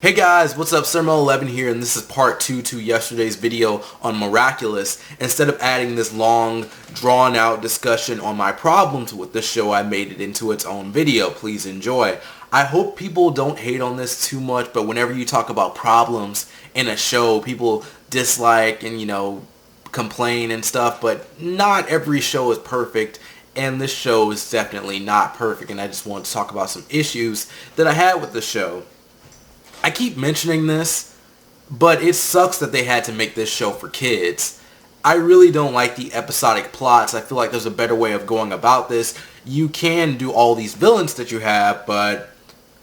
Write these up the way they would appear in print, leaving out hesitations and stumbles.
Hey guys, what's up? Sermo11 here, and this is part 2 to yesterday's video on Miraculous. Instead of adding this long, drawn-out discussion on my problems with the show, I made it into its own video. Please enjoy. I hope people don't hate on this too much, but whenever you talk about problems in a show, people dislike and, complain and stuff, but not every show is perfect, and this show is definitely not perfect, and I just want to talk about some issues that I had with the show. I keep mentioning this, but it sucks that they had to make this show for kids. I really don't like the episodic plots. I feel like there's a better way of going about this. You can do all these villains that you have, but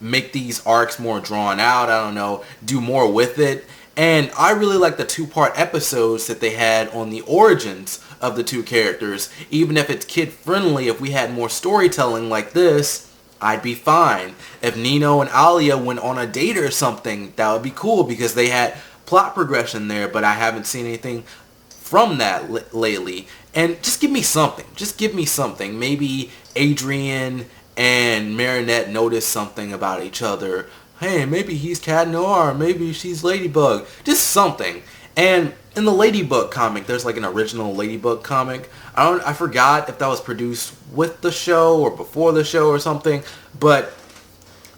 make these arcs more drawn out. I don't know, do more with it. And I really like the two-part episodes that they had on the origins of the two characters. Even if it's kid-friendly, if we had more storytelling like this, I'd be fine. If Nino and Alia went on a date or something, that would be cool because they had plot progression there, but I haven't seen anything from that lately. And just give me something. Just give me something. Maybe Adrian and Marinette notice something about each other. Hey, maybe he's Cat Noir. Maybe she's Ladybug. Just something. And in the Ladybug comic, there's like an original Ladybug comic. I forgot if that was produced with the show or before the show or something, but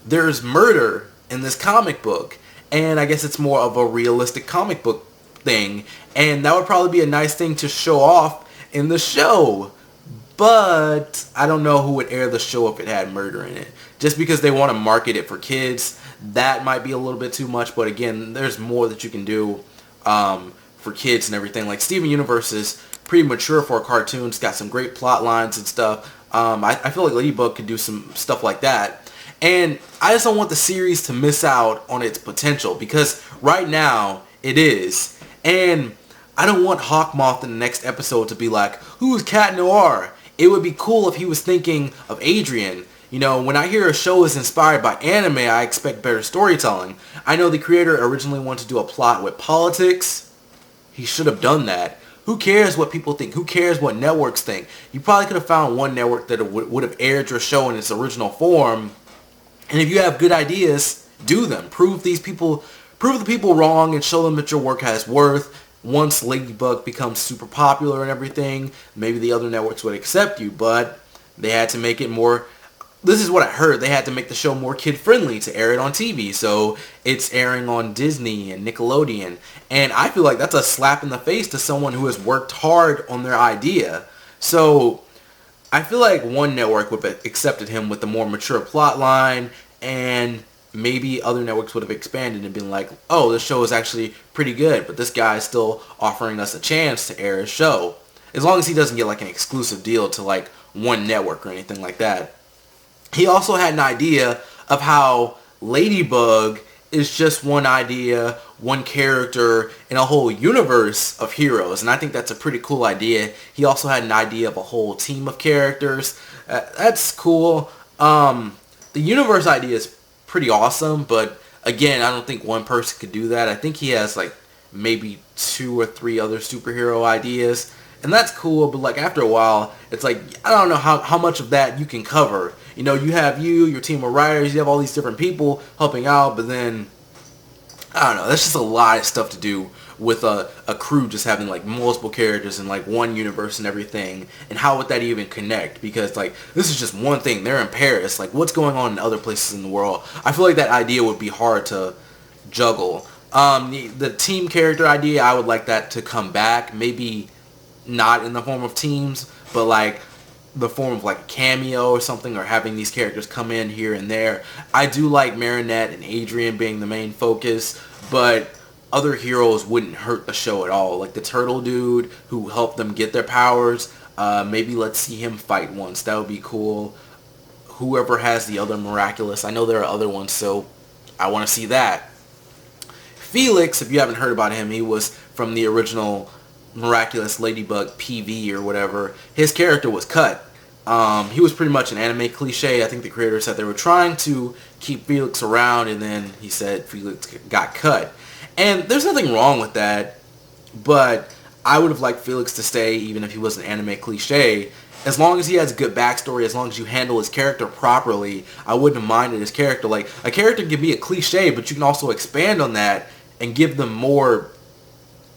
there's murder in this comic book, and I guess it's more of a realistic comic book thing, and that would probably be a nice thing to show off in the show, but I don't know who would air the show if it had murder in it. Just because they want to market it for kids, that might be a little bit too much, but again, there's more that you can do for kids and everything. Like Steven Universe is pretty mature for a cartoon. It's got some great plot lines and stuff. I feel like Ladybug could do some stuff like that. And I just don't want the series to miss out on its potential, because right now it is. And I don't want Moth in the next episode to be like, who's Cat Noir? It would be cool if he was thinking of Adrian. When I hear a show is inspired by anime, I expect better storytelling. I know the creator originally wanted to do a plot with politics. He should have done that. Who cares what people think? Who cares what networks think? You probably could have found one network that would have aired your show in its original form. And if you have good ideas, do them. Prove the people wrong and show them that your work has worth. Once Ladybug becomes super popular and everything, maybe the other networks would accept you, but they had to make it more... This is what I heard. They had to make the show more kid-friendly to air it on TV. So it's airing on Disney and Nickelodeon. And I feel like that's a slap in the face to someone who has worked hard on their idea. So I feel like one network would have accepted him with a more mature plot line, and maybe other networks would have expanded and been like, oh, this show is actually pretty good, but this guy is still offering us a chance to air his show. As long as he doesn't get like an exclusive deal to like one network or anything like that. He also had an idea of how Ladybug is just one idea, one character, in a whole universe of heroes. And I think that's a pretty cool idea. He also had an idea of a whole team of characters. That's cool. The universe idea is pretty awesome, but again, I don't think one person could do that. I think he has like maybe 2 or 3 other superhero ideas. And that's cool, but like after a while, it's like, I don't know how much of that you can cover. You have your team of writers, you have all these different people helping out, but then, I don't know, that's just a lot of stuff to do with a crew just having like multiple characters in like one universe and everything. And how would that even connect? Because like, this is just one thing. They're in Paris. Like, what's going on in other places in the world? I feel like that idea would be hard to juggle. The team character idea, I would like that to come back. Maybe not in the form of teams, but like the form of like a cameo or something, or having these characters come in here and there. I do like Marinette and Adrian being the main focus, but other heroes wouldn't hurt the show at all. Like the turtle dude who helped them get their powers, maybe let's see him fight once. That would be cool. Whoever has the other Miraculous, I know there are other ones, so I want to see that. Felix, if you haven't heard about him, he was from the original Miraculous Ladybug PV or whatever. His character was cut. He was pretty much an anime cliche. I think the creator said they were trying to keep Felix around, and then he said Felix got cut. And there's nothing wrong with that, but I would have liked Felix to stay even if he was an anime cliche. as long as he has a good backstory, as long as you handle his character properly, I wouldn't have minded his character. Like, a character can be a cliche, but you can also expand on that and give them more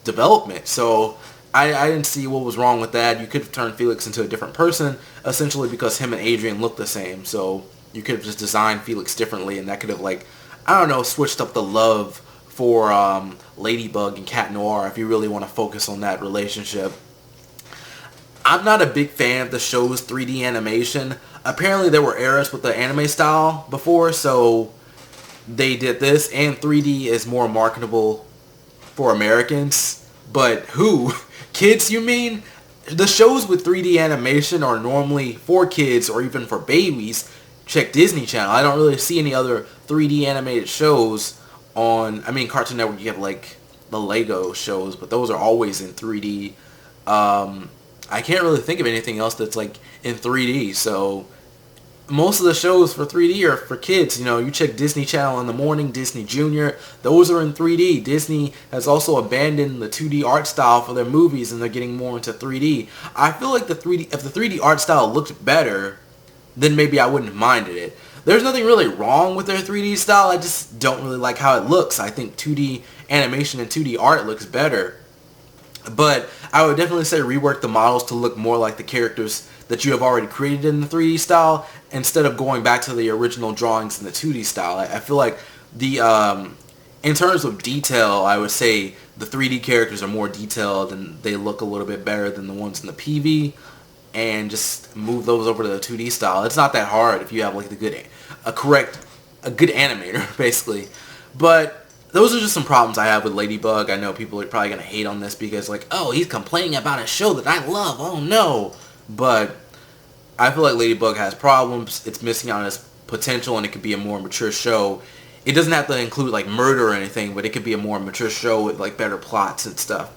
development. So I didn't see what was wrong with that. You could have turned Felix into a different person, essentially because him and Adrian look the same. So you could have just designed Felix differently, and that could have, like, I don't know, switched up the love for Ladybug and Cat Noir if you really want to focus on that relationship. I'm not a big fan of the show's 3D animation. Apparently there were errors with the anime style before, so they did this, and 3D is more marketable for Americans. But who? Kids, you mean? The shows with 3D animation are normally for kids or even for babies. Check Disney Channel. I don't really see any other 3D animated shows on, I mean, Cartoon Network, you have like the Lego shows, but those are always in 3D. I can't really think of anything else that's like in 3D, so most of the shows for 3D are for kids. You know, you check Disney Channel in the morning, Disney Junior, those are in 3D. Disney has also abandoned the 2D art style for their movies, and they're getting more into 3D. I feel like if the 3D art style looked better, then maybe I wouldn't have minded it. There's nothing really wrong with their 3D style, I just don't really like how it looks. I think 2D animation and 2D art looks better. But I would definitely say rework the models to look more like the characters that you have already created in the 3D style, instead of going back to the original drawings in the 2D style. I feel like the in terms of detail, I would say the 3D characters are more detailed and they look a little bit better than the ones in the PV, and just move those over to the 2D style. It's not that hard if you have like a good animator, basically. But those are just some problems I have with Ladybug. I know people are probably going to hate on this because, like, oh, he's complaining about a show that I love. Oh, no. But I feel like Ladybug has problems. It's missing out on its potential, and it could be a more mature show. It doesn't have to include, like, murder or anything, but it could be a more mature show with, like, better plots and stuff.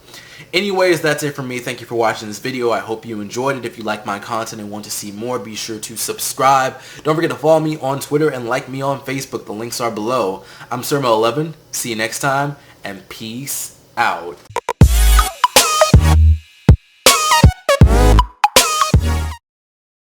Anyways, that's it for me. Thank you for watching this video. I hope you enjoyed it. If you like my content and want to see more, be sure to subscribe. Don't forget to follow me on Twitter and like me on Facebook. The links are below. I'm Surmo11. See you next time, and peace out.